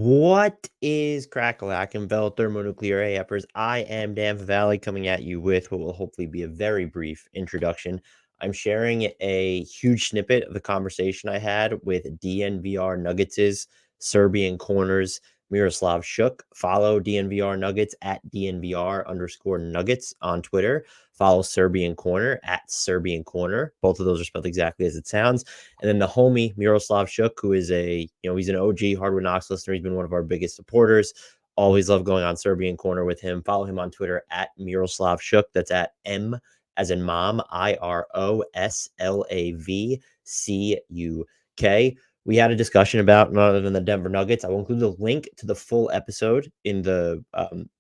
What is Crackalack Thermonuclear AFers? I am Dan Valley coming at you with what will hopefully be a very brief introduction. I'm sharing a huge snippet of the conversation I had with DNVR Nuggets' Serbian corners, Miroslav Shuk. Follow DNVR Nuggets at DNVR_Nuggets on Twitter. Follow Serbian Corner at Serbian Corner. Both of those are spelled exactly as it sounds. And then the homie Miroslav Shuk, who is he's an OG Hardwood Knocks listener. He's been one of our biggest supporters. Always love going on Serbian Corner with him. Follow him on Twitter at Miroslav Shuk. That's at M as in mom, IROSLAVCUK. We had a discussion about none other than the Denver Nuggets. I will include the link to the full episode in the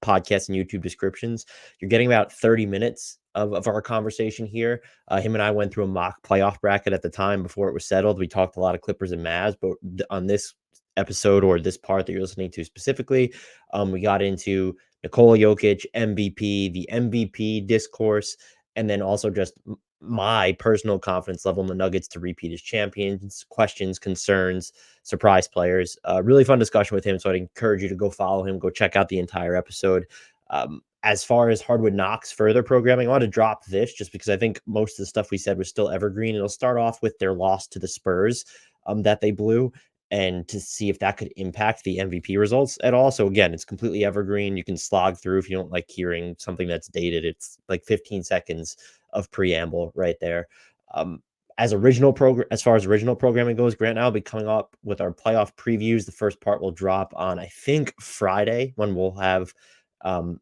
podcast and YouTube descriptions. You're getting about 30 minutes of our conversation here. Him and I went through a mock playoff bracket at the time before it was settled. We talked a lot of Clippers and Mavs, but on this episode or this part that you're listening to specifically, we got into Nikola Jokic, MVP, the MVP discourse, and then also just my personal confidence level in the Nuggets to repeat as champions, questions, concerns, surprise players. Really fun discussion with him. So I'd encourage you to go follow him, go check out the entire episode. As far as Hardwood Knocks further programming, I want to drop this just because I think most of the stuff we said was still evergreen. It'll start off with their loss to the Spurs that they blew, and to see if that could impact the MVP results at all. So again, it's completely evergreen. You can slog through if you don't like hearing something that's dated. It's like 15 seconds of preamble right there. As far as original programming goes, Grant and I will be coming up with our playoff previews. The first part will drop on, I think, Friday, when we'll have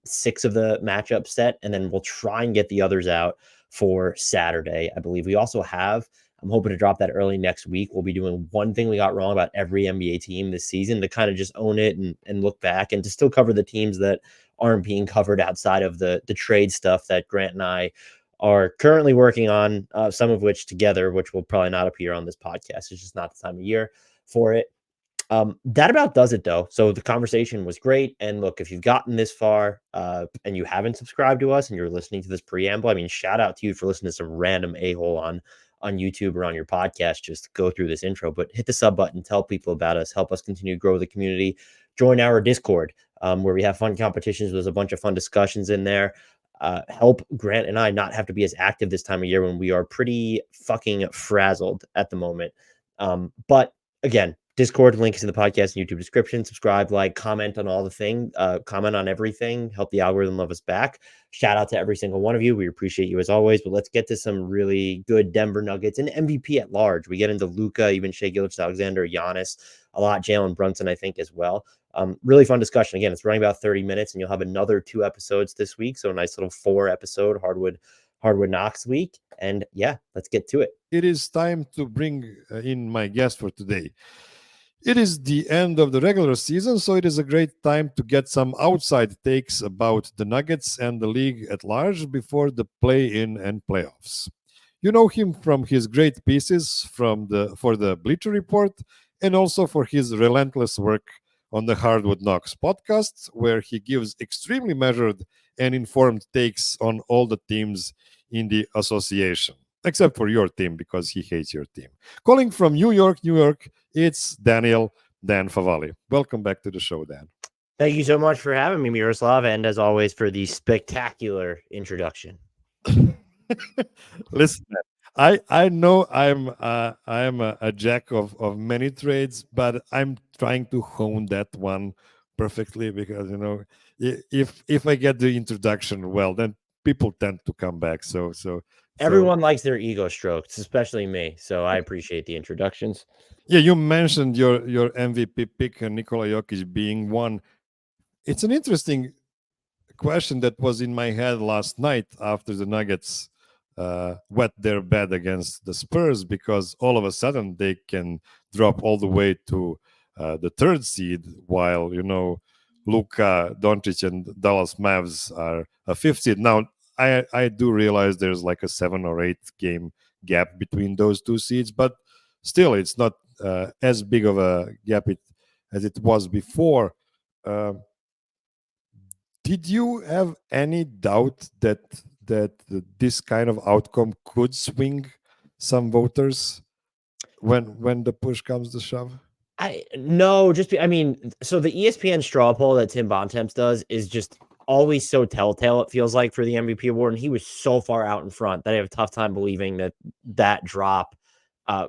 6 of the matchups set, and then we'll try and get the others out for Saturday. I believe we also have, I'm hoping to drop that early next week. We'll be doing one thing we got wrong about every NBA team this season to kind of just own it and look back and to still cover the teams that aren't being covered outside of the trade stuff that Grant and I are currently working on, some of which together, which will probably not appear on this podcast. It's just not the time of year for it. That about does it, though. So the conversation was great. And look, if you've gotten this far and you haven't subscribed to us and you're listening to this preamble, I mean, shout out to you for listening to some random a-hole on YouTube or on your podcast. Just go through this intro, but hit the sub button, tell people about us, help us continue to grow the community. Join our Discord, where we have fun competitions. There's a bunch of fun discussions in there. Help Grant and I not have to be as active this time of year when we are pretty fucking frazzled at the moment. But again, Discord link is in the podcast and YouTube description. Subscribe, like, comment on all the thing, comment on everything. Help the algorithm love us back. Shout out to every single one of you. We appreciate you as always. But let's get to some really good Denver Nuggets and MVP at large. We get into Luka, even Shai Gilgeous-Alexander, Giannis, a lot, Jalen Brunson, I think, as well. Really fun discussion. Again, it's running about 30 minutes, and you'll have another 2 episodes this week. So a nice little 4-episode Hardwood Knocks week. And yeah, let's get to it. It is time to bring in my guest for today. It is the end of the regular season, so it is a great time to get some outside takes about the Nuggets and the league at large before the play-in and playoffs. You know him from his great pieces for the Bleacher Report, and also for his relentless work on the Hardwood Knocks podcast, where he gives extremely measured and informed takes on all the teams in the association, except for your team, because he hates your team. Calling from New York, it's Dan Favali. Welcome back to the show, Dan. Thank you so much for having me, Miroslav, and as always for the spectacular introduction. Listen, I know I'm a jack of many trades, but I'm trying to hone that one perfectly, because if I get the introduction well, then people tend to come back. So everyone likes their ego strokes, especially me. So I appreciate the introductions. Yeah, you mentioned your MVP pick, Nikola Jokic, being one. It's an interesting question that was in my head last night after the Nuggets wet their bed against the Spurs, because all of a sudden they can drop all the way to the 3rd seed, while Luka Doncic and Dallas Mavs are a 5th seed. Now I do realize there's like a 7 or 8 game gap between those 2 seeds, but still it's not as big of a gap as it was before. Did you have any doubt that this kind of outcome could swing some voters when the push comes to shove? I mean, so the ESPN straw poll that Tim Bontemps does is just always so telltale, it feels like, for the MVP award. And he was so far out in front that I have a tough time believing that drop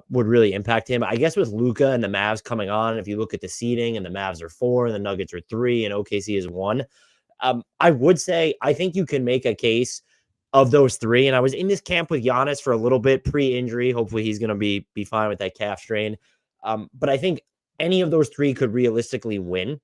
would really impact him. I guess with Luka and the Mavs coming on, if you look at the seeding and the Mavs are 4 and the Nuggets are 3 and OKC is 1, I would say I think you can make a case of those 3. And I was in this camp with Giannis for a little bit pre-injury. Hopefully he's going to be fine with that calf strain. But I think any of those 3 could realistically win.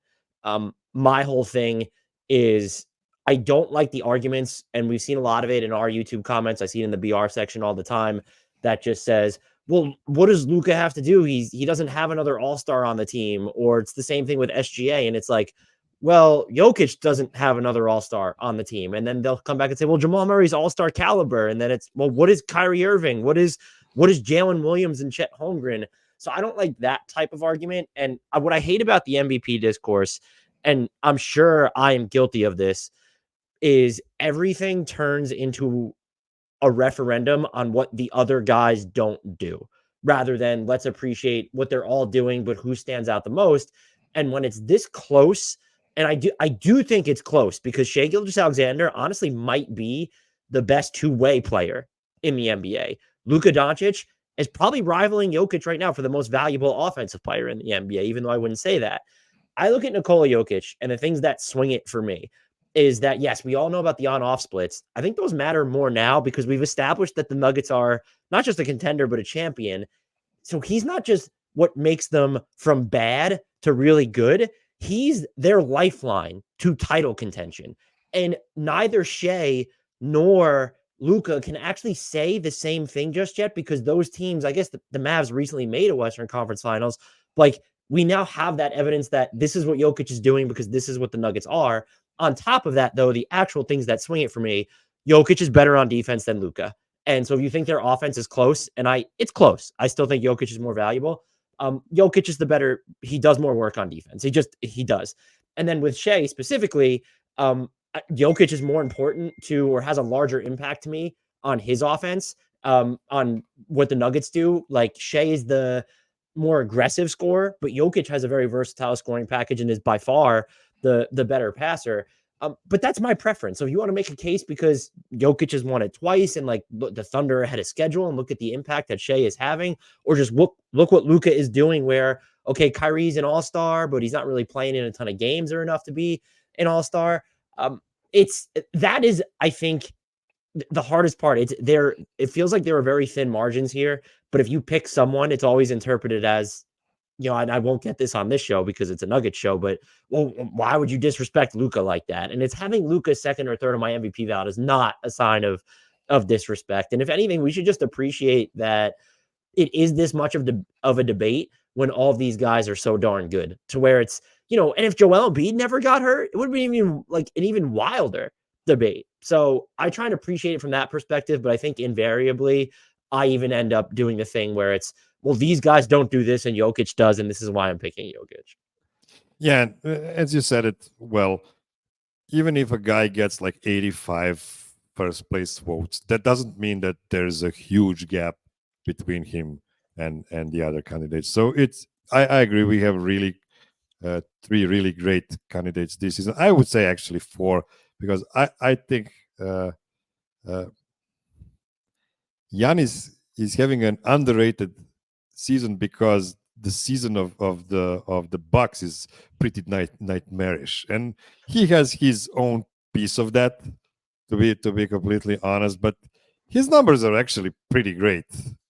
My whole thing is I don't like the arguments, and we've seen a lot of it in our YouTube comments. I see it in the BR section all the time that just says, well, what does Luka have to do? He doesn't have another all-star on the team, or it's the same thing with SGA. And it's like, well, Jokic doesn't have another all-star on the team. And then they'll come back and say, well, Jamal Murray's all-star caliber. And then it's, well, what is Kyrie Irving? What is Jalen Williams and Chet Holmgren? So I don't like that type of argument. And what I hate about the MVP discourse, and I'm sure I am guilty of this, is everything turns into a referendum on what the other guys don't do, rather than let's appreciate what they're all doing, but who stands out the most. And when it's this close, and I do think it's close because Shai Gilgeous-Alexander honestly might be the best two-way player in the NBA. Luka Doncic is probably rivaling Jokic right now for the most valuable offensive player in the NBA, even though I wouldn't say that. I look at Nikola Jokic, and the things that swing it for me is that, yes, we all know about the on-off splits. I think those matter more now because we've established that the Nuggets are not just a contender, but a champion. So he's not just what makes them from bad to really good. He's their lifeline to title contention. And neither Shai nor Luka can actually say the same thing just yet because those teams, I guess the Mavs recently made a Western Conference Finals. Like, we now have that evidence that this is what Jokic is doing because this is what the Nuggets are. On top of that, though, the actual things that swing it for me, Jokic is better on defense than Luka. And so if you think their offense is close, and it's close, I still think Jokic is more valuable. Jokic is the better. He does more work on defense. He does. And then with Shai specifically, Jokic is more important to, or has a larger impact to me on his offense, on what the Nuggets do. Like, Shai is the more aggressive scorer, but Jokic has a very versatile scoring package and is by far the better passer. But that's my preference. So if you want to make a case because Jokic has won it twice and like the Thunder ahead of schedule and look at the impact that Shai is having, or just look what Luka is doing where, okay, Kyrie's an all-star, but he's not really playing in a ton of games or enough to be an all-star. That is, I think, the hardest part. It feels like there are very thin margins here, but if you pick someone, it's always interpreted as, and I won't get this on this show because it's a Nugget show, but well, why would you disrespect Luka like that? And it's having Luka second or third on my MVP ballot is not a sign of disrespect. And if anything, we should just appreciate that it is this much of a debate when all of these guys are so darn good to where it's, and if Joel Embiid never got hurt, it would be even like an even wilder debate. So I try and appreciate it from that perspective, but I think invariably I even end up doing the thing where it's, well, these guys don't do this and Jokic does, and this is why I'm picking Jokic. Yeah, as you said it well, even if a guy gets like 85 first place votes, that doesn't mean that there's a huge gap between him and the other candidates. So I agree. We have really 3 really great candidates this season. I would say actually 4, because I think Giannis is having an underrated season because the season of the Bucks is pretty nightmarish, and he has his own piece of that, to be completely honest. But his numbers are actually pretty great,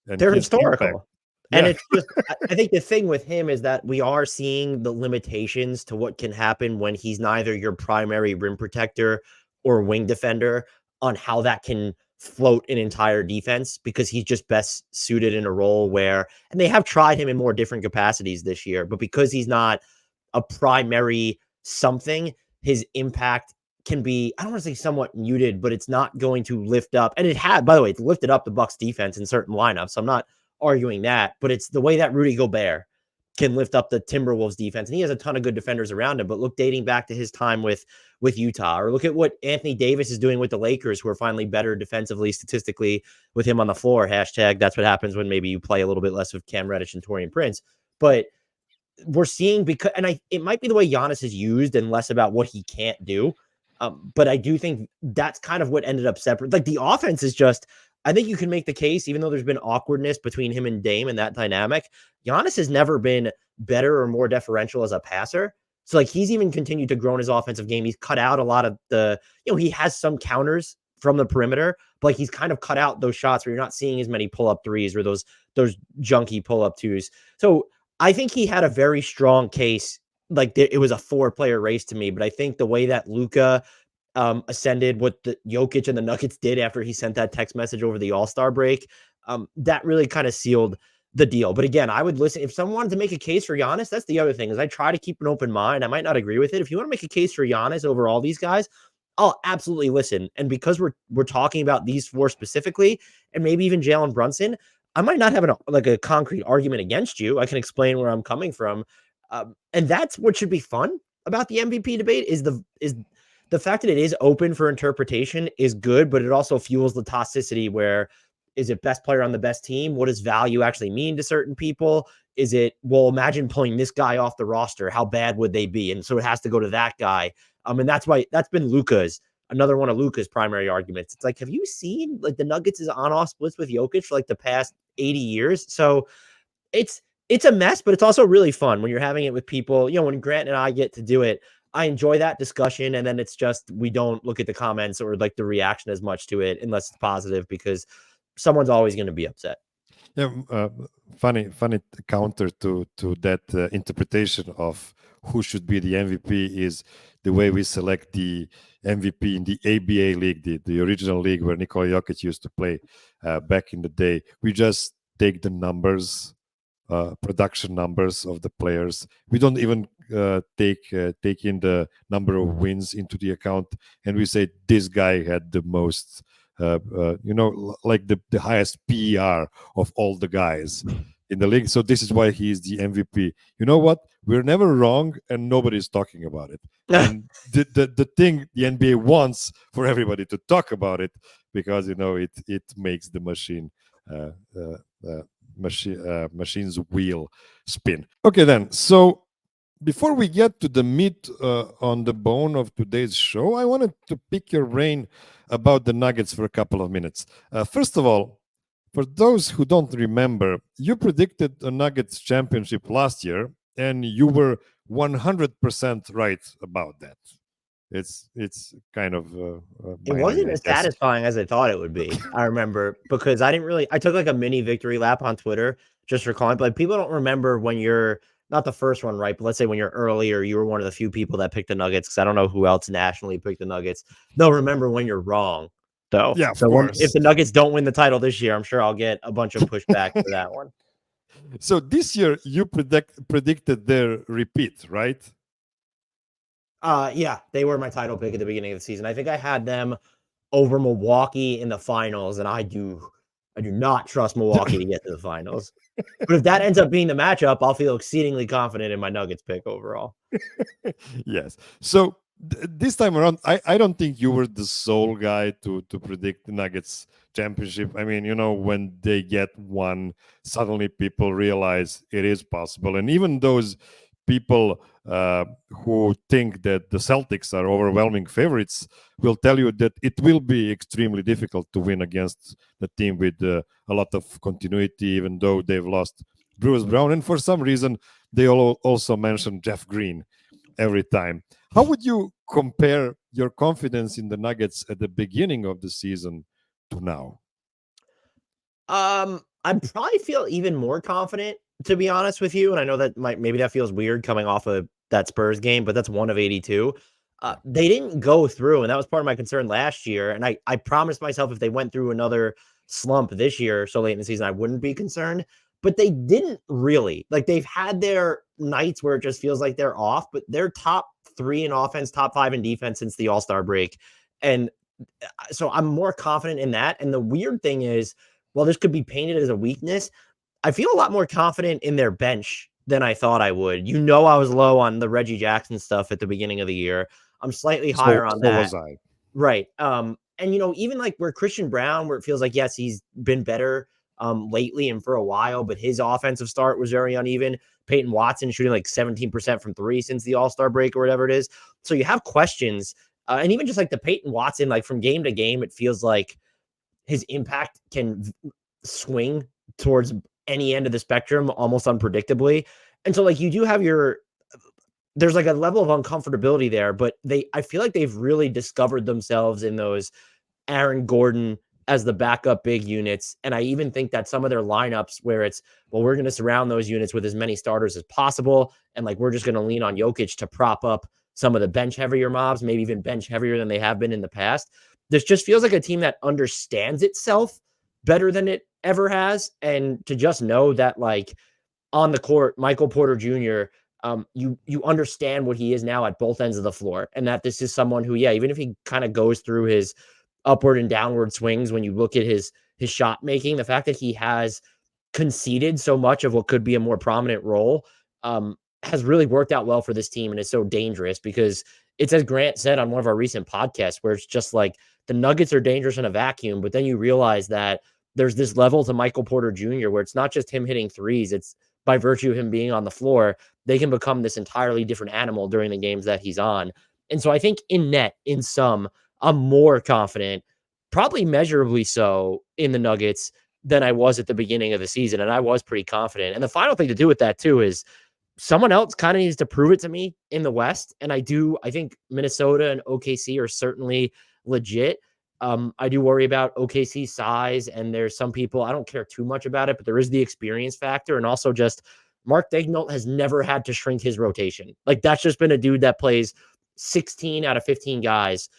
and they're historical. Impact, and it's just, I think the thing with him is that we are seeing the limitations to what can happen when he's neither your primary rim protector or wing defender, on how that can float an entire defense, because he's just best suited in a role where, and they have tried him in more different capacities this year, but because he's not a primary something, his impact can be, I don't want to say somewhat muted, but it's not going to lift up. And it had, by the way, it's lifted up the Bucks defense in certain lineups. So I'm not arguing that, but it's the way that Rudy Gobert can lift up the Timberwolves defense. And he has a ton of good defenders around him, but look, dating back to his time with Utah, or look at what Anthony Davis is doing with the Lakers, who are finally better defensively, statistically, with him on the floor. Hashtag that's what happens when maybe you play a little bit less of Cam Reddish and Taurean Prince. But we're seeing because, and it might be the way Giannis is used and less about what he can't do. But I do think that's kind of what ended up separate. Like the offense is just, I think you can make the case, even though there's been awkwardness between him and Dame and that dynamic, Giannis has never been better or more deferential as a passer. So like he's even continued to grow in his offensive game. He's cut out a lot of the, he has some counters from the perimeter, but like he's kind of cut out those shots where you're not seeing as many pull-up threes or those junky pull-up twos. So I think he had a very strong case. Like it was a 4-player race to me, but I think the way that Luka ascended, what the Jokic and the Nuggets did after he sent that text message over the All-Star break, that really kind of sealed the deal. But again, I would listen if someone wanted to make a case for Giannis. That's the other thing, is I try to keep an open mind. I might not agree with it. If you want to make a case for Giannis over all these guys, I'll absolutely listen. And because we're talking about these 4 specifically, and maybe even Jalen Brunson, I might not have a concrete argument against you. I can explain where I'm coming from, and that's what should be fun about the MVP debate. Is the fact that it is open for interpretation is good, but it also fuels the toxicity where, is it best player on the best team? What does value actually mean to certain people? Is it, well, imagine pulling this guy off the roster. How bad would they be? And so it has to go to that guy. And that's why that's been another one of Luka's primary arguments. It's like, have you seen like the Nuggets' on-off splits with Jokic for like the past 80 years? So it's a mess, but it's also really fun when you're having it with people. When Grant and I get to do it, I enjoy that discussion. And then it's just, we don't look at the comments or like the reaction as much to it unless it's positive, because someone's always going to be upset. Yeah, funny counter to that interpretation of who should be the MVP is the way we select the MVP in the ABA league, the original league where Nikola Jokic used to play back in the day. We just take the numbers, production numbers of the players. We don't even take in the number of wins into the account, and we say this guy had the most. Like the highest PER of all the guys in the league. So this is why he is the MVP. You know what? We're never wrong, and nobody's talking about it. And the thing the NBA wants for everybody to talk about it, because it makes the machine's wheel spin. Okay, then. So before we get to the meat on the bone of today's show, I wanted to pick your brain about the Nuggets for a couple of minutes. First of all, for those who don't remember, you predicted a Nuggets championship last year, and you were 100% right about that. It's kind of it wasn't as satisfying as I thought it would be. I remember, because I took like a mini victory lap on Twitter just for calling, but like, people don't remember when you're not the first one, right? But let's say when you're earlier, you were one of the few people that picked the Nuggets, because I don't know who else nationally picked the Nuggets. They'll remember when you're wrong, though. Yeah, of so course. If the Nuggets don't win the title this year, I'm sure I'll get a bunch of pushback for that one. So this year you predicted their repeat, right? Yeah, they were my title pick at the beginning of the season. I think I had them over Milwaukee in the finals, and I do not trust Milwaukee to get to the finals. But if that ends up being the matchup, I'll feel exceedingly confident in my Nuggets pick overall. Yes. So this time around, I don't think you were the sole guy to predict the Nuggets championship. I mean, when they get one, suddenly people realize it is possible. And even those people who think that the Celtics are overwhelming favorites will tell you that it will be extremely difficult to win against the team with a lot of continuity, even though they've lost Bruce Brown. And for some reason, they also mention Jeff Green every time. How would you compare your confidence in the Nuggets at the beginning of the season to now? I probably feel even more confident, to be honest with you. And I know that maybe that feels weird coming off of that Spurs game, but that's one of 82. They didn't go through, and that was part of my concern last year. And I promised myself if they went through another slump this year so late in the season, I wouldn't be concerned. But they didn't really. Like, they've had their nights where it just feels like they're off, but they're top 3 in offense, top 5 in defense since the All-Star break. And so I'm more confident in that. And the weird thing is, while this could be painted as a weakness, I feel a lot more confident in their bench than I thought I would. I was low on the Reggie Jackson stuff at the beginning of the year. I'm slightly higher on that. Was I. Right. And even like where Christian Brown, where it feels like, yes, he's been better lately and for a while, but his offensive start was very uneven. Peyton Watson shooting like 17% from three since the All-Star break or whatever it is. So you have questions. And even just like the Peyton Watson, like from game to game, it feels like his impact can swing towards any end of the spectrum almost unpredictably. And so like you do have there's like a level of uncomfortability there, but I feel like they've really discovered themselves in those Aaron Gordon as the backup big units. And I even think that some of their lineups where it's, well, we're going to surround those units with as many starters as possible. And like, we're just going to lean on Jokic to prop up some of the bench heavier mobs, maybe even bench heavier than they have been in the past. This just feels like a team that understands itself better than it ever has. And to just know that like on the court, Michael Porter Jr., you understand what he is now at both ends of the floor. And that this is someone who, yeah, even if he kind of goes through his upward and downward swings, when you look at his shot making, the fact that he has conceded so much of what could be a more prominent role has really worked out well for this team and is so dangerous because it's, as Grant said on one of our recent podcasts, where it's just like the Nuggets are dangerous in a vacuum, but then you realize that there's this level to Michael Porter Jr. where it's not just him hitting threes, it's by virtue of him being on the floor, they can become this entirely different animal during the games that he's on. And so I think in net, in sum, I'm more confident, probably measurably so, in the Nuggets than I was at the beginning of the season. And I was pretty confident. And the final thing to do with that, too, is someone else kind of needs to prove it to me in the West. And I think Minnesota and OKC are certainly legit. I do worry about OKC's size. And there's some people, I don't care too much about it, but there is the experience factor. And also just Mark Daigneault has never had to shrink his rotation. Like, that's just been a dude that plays 16 out of 15 guys,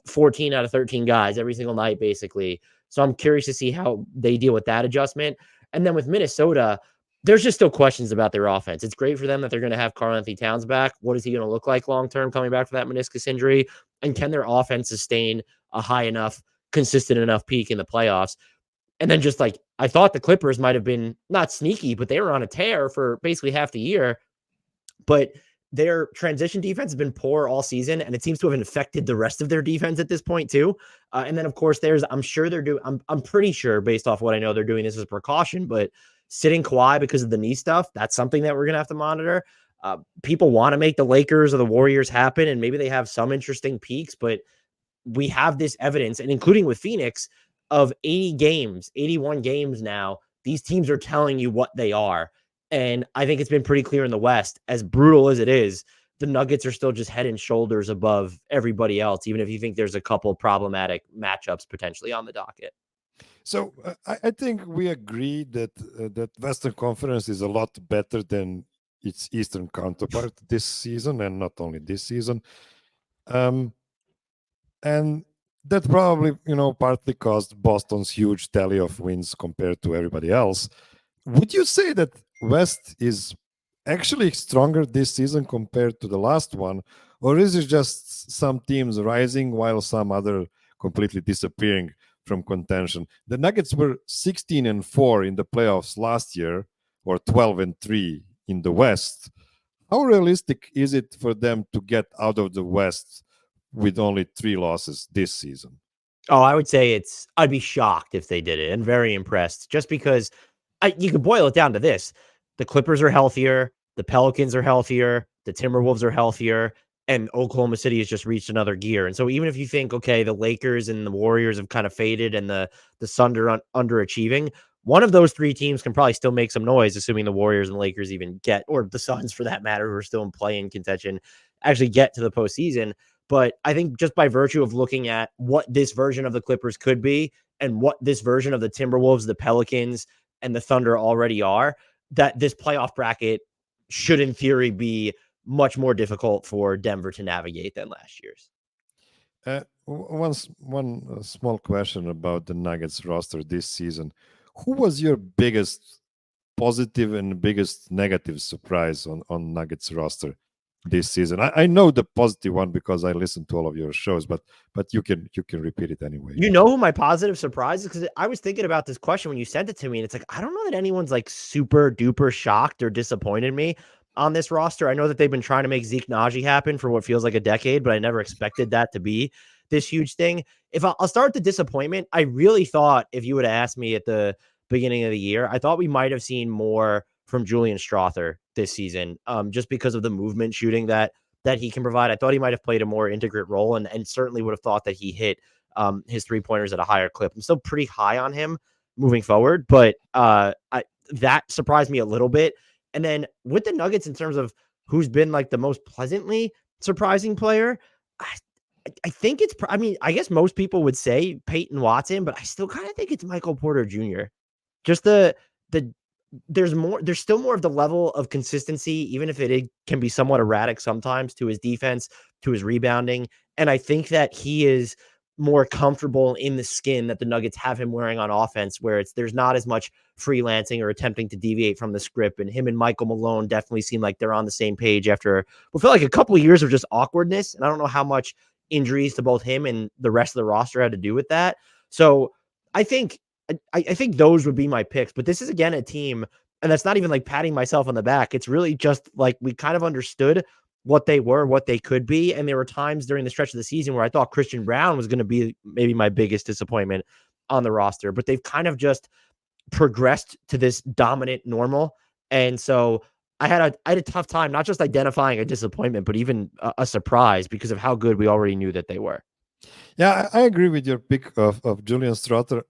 14 out of 13 guys every single night, basically. So I'm curious to see how they deal with that adjustment. And then with Minnesota, there's just still questions about their offense. It's great for them that they're going to have Karl-Anthony Towns back. What is he going to look like long-term coming back from that meniscus injury? And can their offense sustain a high enough, consistent enough peak in the playoffs? And then just like, I thought the Clippers might have been not sneaky, but they were on a tear for basically half the year. But their transition defense has been poor all season, and it seems to have infected the rest of their defense at this point too. And then, of course, I'm sure they're doing. I'm pretty sure, based off what I know, they're doing this as a precaution. But sitting Kawhi because of the knee stuff, that's something that we're gonna have to monitor. People want to make the Lakers or the Warriors happen, and maybe they have some interesting peaks, but we have this evidence, and including with Phoenix, of 80 games, 81 games now. These teams are telling you what they are. And I think it's been pretty clear in the West, as brutal as it is, the Nuggets are still just head and shoulders above everybody else, even if you think there's a couple problematic matchups potentially on the docket. So I think we agree that that Western Conference is a lot better than its Eastern counterpart this season, and not only this season. And that probably, partly caused Boston's huge tally of wins compared to everybody else. Would you say that West is actually stronger this season compared to the last one, or is it just some teams rising while some other completely disappearing from contention? The Nuggets were 16-4 in the playoffs last year, or 12-3 in the West. How realistic is it for them to get out of the West with only 3 losses this season? Oh, I would say I'd be shocked if they did it, and very impressed, just because you can boil it down to this. The Clippers are healthier. The Pelicans are healthier. The Timberwolves are healthier. And Oklahoma City has just reached another gear. And so even if you think, okay, the Lakers and the Warriors have kind of faded and the Suns are underachieving, one of those 3 teams can probably still make some noise, assuming the Warriors and Lakers even get, or the Suns for that matter, who are still in play-in contention, actually get to the postseason. But I think just by virtue of looking at what this version of the Clippers could be and what this version of the Timberwolves, the Pelicans, and the Thunder already are, that this playoff bracket should in theory be much more difficult for Denver to navigate than last year's. One small question about the Nuggets roster this season. Who was your biggest positive and biggest negative surprise on Nuggets roster this season? I know the positive one because I listened to all of your shows, but you can repeat it anyway. You know who my positive surprise is? Because I was thinking about this question when you sent it to me, and it's like, I don't know that anyone's like super duper shocked or disappointed me on this roster. I know that they've been trying to make Zeke Naji happen for what feels like a decade, but I never expected that to be this huge thing. If I'll start the disappointment, I really thought if you would have asked me at the beginning of the year. I thought we might have seen more from Julian Strother this season, just because of the movement shooting that he can provide. I thought he might have played a more integrate role, and certainly would have thought that he hit his 3-pointers at a higher clip. I'm still pretty high on him moving forward, but that surprised me a little bit. And then with the Nuggets, in terms of who's been like the most pleasantly surprising player, I think it's, I mean, I guess most people would say Peyton Watson, but I still kind of think it's Michael Porter Jr. Just the there's still more of the level of consistency, even if it can be somewhat erratic sometimes, to his defense, to his rebounding. And I think that he is more comfortable in the skin that the Nuggets have him wearing on offense, where there's not as much freelancing or attempting to deviate from the script. And him and Michael Malone definitely seem like they're on the same page after we feel like a couple of years of just awkwardness. And I don't know how much injuries to both him and the rest of the roster had to do with that. So I think those would be my picks. But this is, again, a team, and that's not even like patting myself on the back. It's really just like we kind of understood what they were, what they could be. And there were times during the stretch of the season where I thought Christian Brown was going to be maybe my biggest disappointment on the roster, but they've kind of just progressed to this dominant normal. And so I had a tough time, not just identifying a disappointment, but even a surprise because of how good we already knew that they were. Yeah, I agree with your pick of Julian Strother.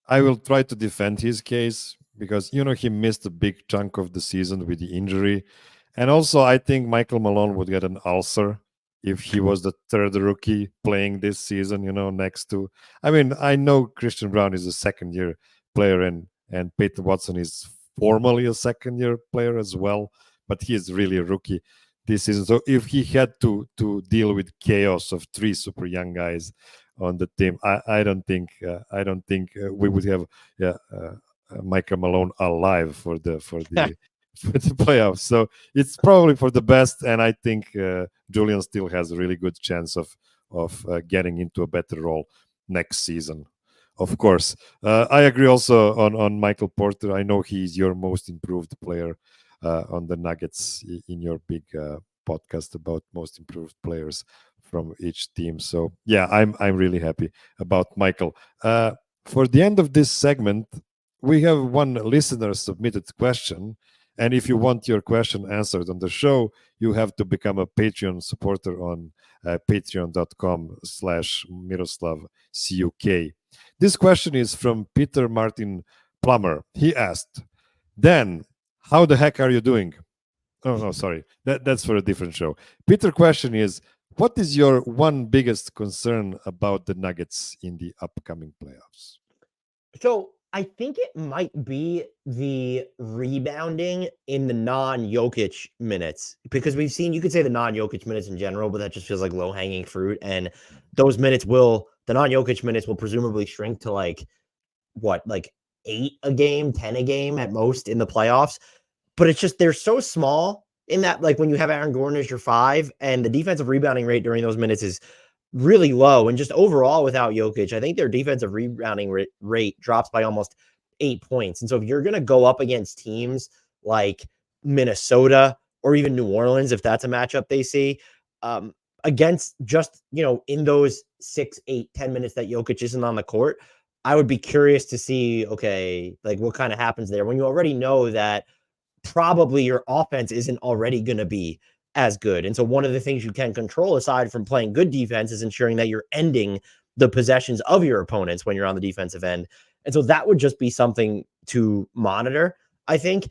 I will try to defend his case because, he missed a big chunk of the season with the injury. And also, I think Michael Malone would get an ulcer if he was the third rookie playing this season, next to. I mean, I know Christian Brown is a second-year player and Peyton Watson is formally a second-year player as well, but he is really a rookie this season. So if he had to deal with chaos of 3 super young guys on the team, I don't think we would have Michael Malone alive for the for the playoffs. So it's probably for the best, and I think Julian still has a really good chance of getting into a better role next season. Of course, I agree also on Michael Porter. I know he's your most improved player on the Nuggets in your big podcast about most improved players from each team. So yeah, I'm really happy about Michael. For the end of this segment, we have one listener submitted question. And if you want your question answered on the show, you have to become a Patreon supporter on patreon.com/MiroslavCuk. This question is from Peter Martin Plummer. He asked, Dan, how the heck are you doing? Oh, no, sorry. That's for a different show. Peter's question is, what is your one biggest concern about the Nuggets in the upcoming playoffs? So I think it might be the rebounding in the non-Jokic minutes, because we've seen, you could say the non-Jokic minutes in general, but that just feels like low-hanging fruit. And those minutes the non-Jokic minutes will presumably shrink to like 8 a game, 10 a game at most in the playoffs. But it's just, they're so small in that, like when you have Aaron Gordon as your 5, and the defensive rebounding rate during those minutes is really low. And just overall without Jokic, I think their defensive rebounding rate drops by almost 8 points. And so if you're going to go up against teams like Minnesota or even New Orleans, if that's a matchup they see, against just, in those 6, 8, 10 minutes that Jokic isn't on the court, I would be curious to see, okay, like what kind of happens there when you already know that probably your offense isn't already going to be as good. And so one of the things you can control, aside from playing good defense, is ensuring that you're ending the possessions of your opponents when you're on the defensive end. And so that would just be something to monitor, I think,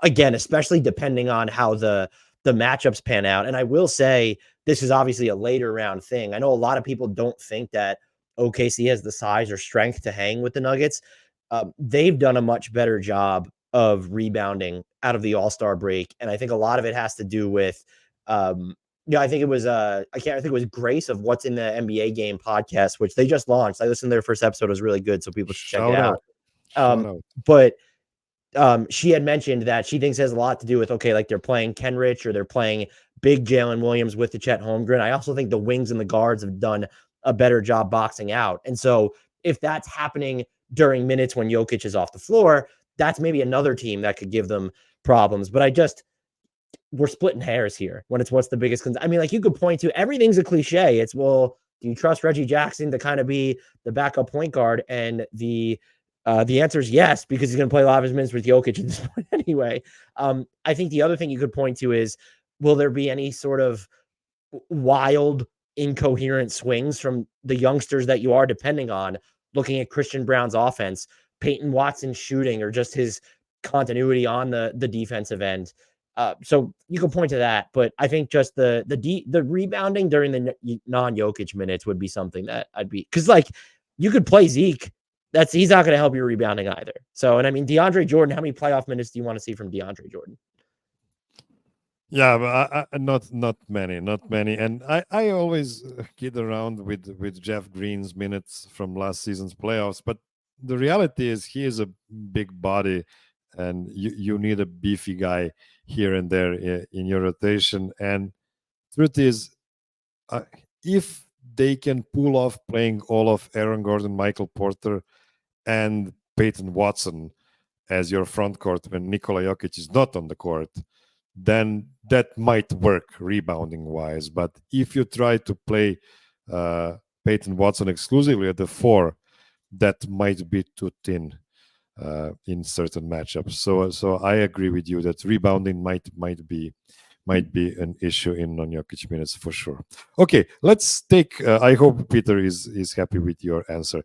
again, especially depending on how the matchups pan out. And I will say, this is obviously a later round thing. I know a lot of people don't think that OKC has the size or strength to hang with the Nuggets. They've done a much better job of rebounding out of the All-Star break. And I think a lot of it has to do with, I think it was, I think it was Grace of What's in the NBA Game podcast, which they just launched. I listened to their first episode. It was really good. So people should check it out. But she had mentioned that she thinks it has a lot to do with, okay, like they're playing Kenrich or they're playing big Jalen Williams with the Chet Holmgren. I also think the wings and the guards have done a better job boxing out. And so if that's happening during minutes when Jokic is off the floor, that's maybe another team that could give them problems. But we're splitting hairs here when it's what's the biggest concern. I mean, like you could point to, everything's a cliche. It's, well, do you trust Reggie Jackson to kind of be the backup point guard? And the The answer is yes, because he's going to play a lot of his minutes with Jokic at this point anyway. I think the other thing you could point to is, will there be any sort of wild, incoherent swings from the youngsters that you are depending on, looking at Christian Brown's offense, Peyton Watson's shooting, or just his continuity on the defensive end? So you can point to that, but I think just the rebounding during the non-Jokic minutes would be something that I'd be, because like you could play Zeke. He's not going to help your rebounding either. So, and I mean, DeAndre Jordan, how many playoff minutes do you want to see from DeAndre Jordan? Yeah, but not many, and I always kid around with Jeff Green's minutes from last season's playoffs, but the reality is he is a big body, and you need a beefy guy here and there in your rotation. And truth is, if they can pull off playing all of Aaron Gordon, Michael Porter, and Peyton Watson as your front court when Nikola Jokic is not on the court, then that might work rebounding wise. But if you try to play Peyton Watson exclusively at the 4, that might be too thin in certain matchups. So I agree with you that rebounding might be an issue in non-Jokic minutes for sure. Okay, let's take. I hope Peter is happy with your answer.